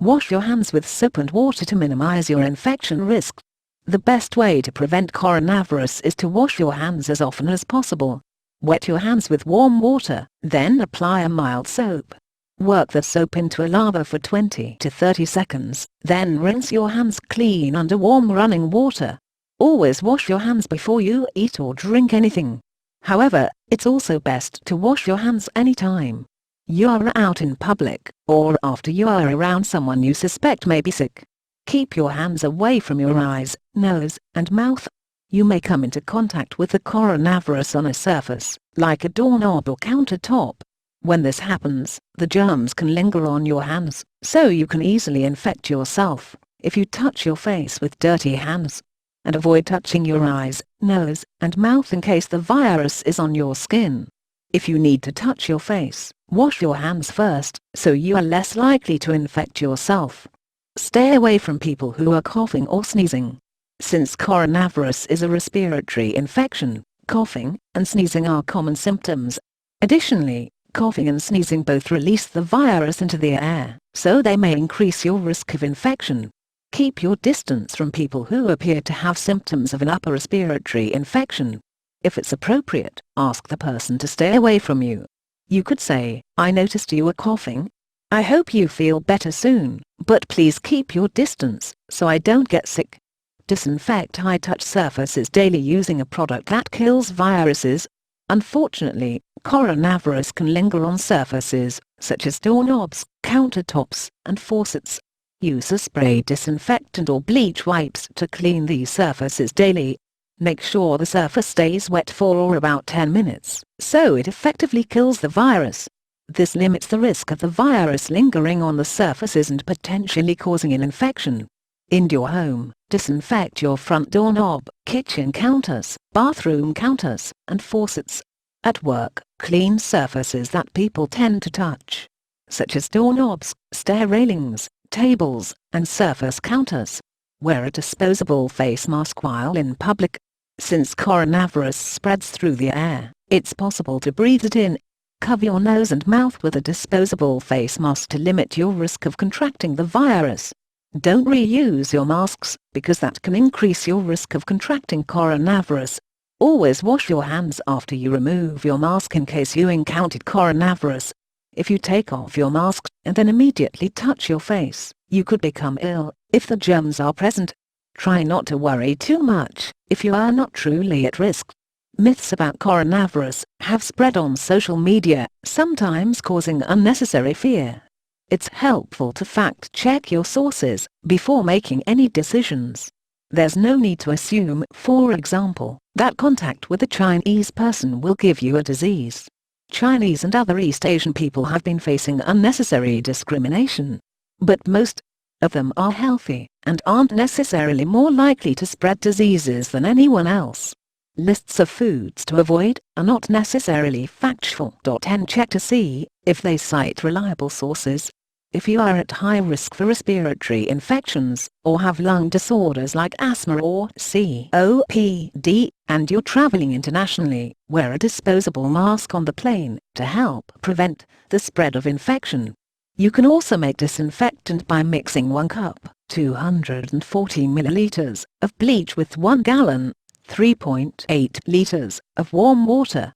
Wash your hands with soap and water to minimize your infection risk. The best way to prevent coronavirus is to wash your hands as often as possible. Wet your hands with warm water, then apply a mild soap. Work the soap into a lather for 20 to 30 seconds, then rinse your hands clean under warm running water. Always wash your hands before you eat or drink anything. However, it's also best to wash your hands anytime you are out in public, or after you are around someone you suspect may be sick. Keep your hands away from your eyes, nose, and mouth. You may come into contact with the coronavirus on a surface, like a doorknob or countertop. When this happens, the germs can linger on your hands, so you can easily infect yourself if you touch your face with dirty hands. And avoid touching your eyes, nose, and mouth in case the virus is on your skin. If you need to touch your face, wash your hands first, so you are less likely to infect yourself. Stay away from people who are coughing or sneezing. Since coronavirus is a respiratory infection, coughing and sneezing are common symptoms. Additionally, coughing and sneezing both release the virus into the air, so they may increase your risk of infection. Keep your distance from people who appear to have symptoms of an upper respiratory infection. If it's appropriate, ask the person to stay away from you. You could say, "I noticed you were coughing. I hope you feel better soon, but please keep your distance, so I don't get sick." Disinfect high-touch surfaces daily using a product that kills viruses. Unfortunately, coronavirus can linger on surfaces, such as doorknobs, countertops, and faucets. Use a spray disinfectant or bleach wipes to clean these surfaces daily. Make sure the surface stays wet for about 10 minutes, so it effectively kills the virus. This limits the risk of the virus lingering on the surfaces and potentially causing an infection. In your home, disinfect your front doorknob, kitchen counters, bathroom counters, and faucets. At work, clean surfaces that people tend to touch, such as doorknobs, stair railings, tables, and surface counters. Wear a disposable face mask while in public. Since coronavirus spreads through the air, it's possible to breathe it in. Cover your nose and mouth with a disposable face mask to limit your risk of contracting the virus. Don't reuse your masks, because that can increase your risk of contracting coronavirus. Always wash your hands after you remove your mask in case you encountered coronavirus. If you take off your mask and then immediately touch your face, you could become ill if the germs are present. Try not to worry too much if you are not truly at risk. Myths about coronavirus have spread on social media, sometimes causing unnecessary fear. It's helpful to fact-check your sources before making any decisions. There's no need to assume, for example, that contact with a Chinese person will give you a disease. Chinese and other East Asian people have been facing unnecessary discrimination. But most of them are healthy and aren't necessarily more likely to spread diseases than anyone else. Lists of foods to avoid are not necessarily factual. And check to see if they cite reliable sources. If you are at high risk for respiratory infections, or have lung disorders like asthma or COPD, and you're traveling internationally, wear a disposable mask on the plane to help prevent the spread of infection. You can also make disinfectant by mixing 1 cup, 240 milliliters, of bleach with 1 gallon, 3.8 liters, of warm water.